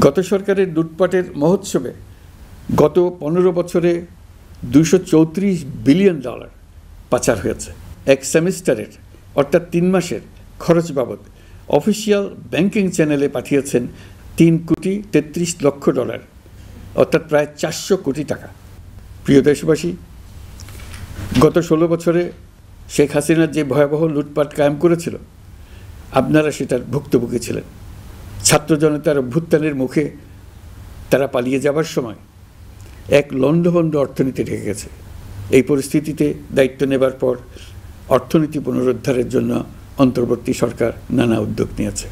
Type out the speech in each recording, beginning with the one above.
গত সরকারের লুটপাটের মহোৎসবে গত 15 বছরে $234 বিলিয়ন পাচার হয়েছে। এক সেমিস্টারের অর্থাৎ 3 মাসের খরচ বাবদ অফিসিয়াল ব্যাংকিং চ্যানেলে পাঠিয়েছেন $3,33,00,000 অর্থাৎ প্রায় 400 কোটি টাকা। প্রিয় দেশবাসী, গত 16 বছরে শেখ হাসিনা যে ভয়াবহ লুটপাট কায়েম করেছিল, আপনারা সেটার ভুক্তভোগী ছিলেন। ছাত্র জনতার অভ্যুত্থানের মুখে তারা পালিয়ে যাবার সময় এক লণ্ডভণ্ড অর্থনীতি ঢেকে গেছে। এই পরিস্থিতিতে দায়িত্ব নেবার পর অর্থনীতি পুনরুদ্ধারের জন্য অন্তর্বর্তী সরকার নানা উদ্যোগ নিয়েছে।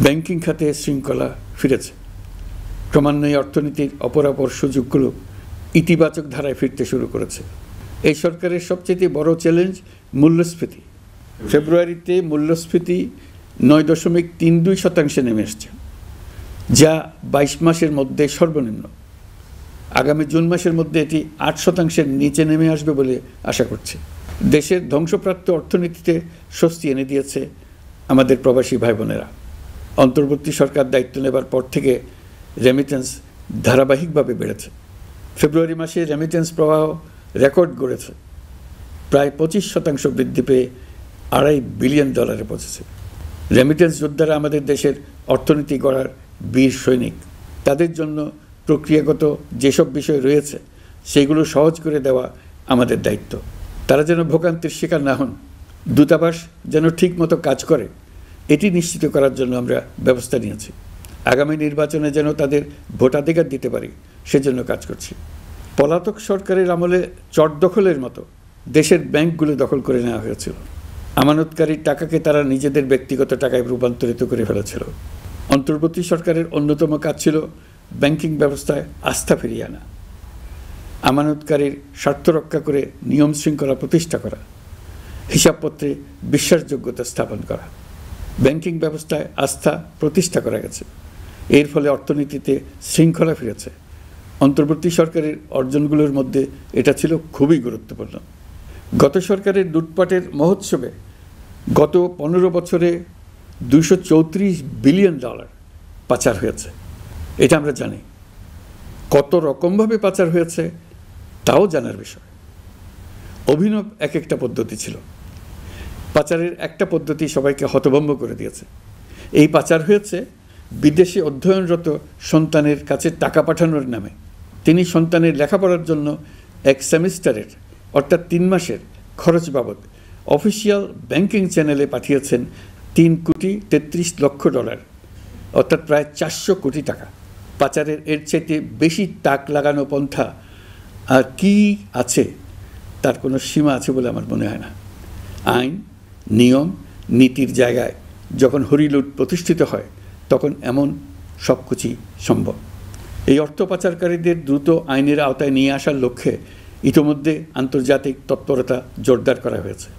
ব্যাংকিং খাতে শৃঙ্খলা ফিরেছে। ক্রমান্বয়ে অর্থনীতির অপরাপর সুযোগগুলো ইতিবাচক ধারায় ফিরতে শুরু করেছে। এই সরকারের সবচেয়ে বড় চ্যালেঞ্জ মূল্যস্ফীতি। ফেব্রুয়ারিতে মূল্যস্ফীতি 9.32% নেমে এসছে, যা 22 মাসের মধ্যে সর্বনিম্ন। আগামী জুন মাসের মধ্যে এটি 8%-এর নিচে নেমে আসবে বলে আশা করছে। দেশের ধ্বংসপ্রাপ্ত অর্থনীতিতে স্বস্তি এনে দিয়েছে আমাদের প্রবাসী ভাই বোনেরা। অন্তর্বর্তী সরকার দায়িত্ব নেবার পর থেকে রেমিটেন্স ধারাবাহিকভাবে বেড়েছে। ফেব্রুয়ারি মাসে রেমিটেন্স প্রবাহ রেকর্ড গড়েছে, প্রায় 25% বৃদ্ধি পেয়ে $2.5 বিলিয়ন পৌঁছেছে। রেমিটেন্স যোদ্ধারা আমাদের দেশের অর্থনীতি গড়ার বীর সৈনিক। তাদের জন্য প্রক্রিয়াগত যেসব বিষয় রয়েছে সেগুলো সহজ করে দেওয়া আমাদের দায়িত্ব। তারা যেন ভোগান্তির শিকার না হন, দূতাবাস যেন ঠিকমতো কাজ করে, এটি নিশ্চিত করার জন্য আমরা ব্যবস্থা নিয়েছি। আগামী নির্বাচনে যেন তাদের ভোটাধিকার দিতে পারি, সেজন্য কাজ করছি। পলাতক সরকারের আমলে চট দখলের মতো দেশের ব্যাংকগুলো দখল করে নেওয়া হয়েছিল। আমানতকারীর টাকাকে তারা নিজেদের ব্যক্তিগত টাকায় রূপান্তরিত করে ফেলেছিল। অন্তর্বর্তী সরকারের অন্যতম কাজ ছিল ব্যাংকিং ব্যবস্থায় আস্থা ফিরিয়ে আনা, আমানতকারীর স্বার্থ রক্ষা করে নিয়ম শৃঙ্খলা প্রতিষ্ঠা করা, হিসাবপত্রে বিশ্বাসযোগ্যতা স্থাপন করা। ব্যাংকিং ব্যবস্থায় আস্থা প্রতিষ্ঠা করা গেছে। এর ফলে অর্থনীতিতে শৃঙ্খলা ফিরেছে। অন্তর্বর্তী সরকারের অর্জনগুলোর মধ্যে এটা ছিল খুবই গুরুত্বপূর্ণ। গত সরকারের লুটপাটের মহোৎসবে গত 15 বছরে $234 বিলিয়ন পাচার হয়েছে। এটা আমরা জানি। কত রকমভাবে পাচার হয়েছে তাও জানার বিষয়। অভিনব এক একটা পদ্ধতি ছিল। পাচারের একটা পদ্ধতি সবাইকে হতভম্ব করে দিয়েছে। এই পাচার হয়েছে বিদেশে অধ্যয়নরত সন্তানের কাছে টাকা পাঠানোর নামে। তিনি সন্তানের লেখাপড়ার জন্য এক সেমিস্টারের অর্থাৎ 3 মাসের খরচ বাবদ অফিসিয়াল ব্যাংকিং চ্যানেলে পাঠিয়েছেন $3,33,00,000 অর্থাৎ প্রায় 400 কোটি টাকা। পাচারের এর চাইতে বেশি তাক লাগানো পন্থা আর কি আছে, তার কোনো সীমা আছে বলে আমার মনে হয় না। আইন, নিয়ম, নীতির জায়গায় যখন হরিলুট প্রতিষ্ঠিত হয় তখন এমন সব কিছুই সম্ভব। এই অর্থ পাচারকারীদের দ্রুত আইনের আওতায় নিয়ে আসার লক্ষ্যে ইতোমধ্যে আন্তর্জাতিক তৎপরতা জোরদার করা হয়েছে।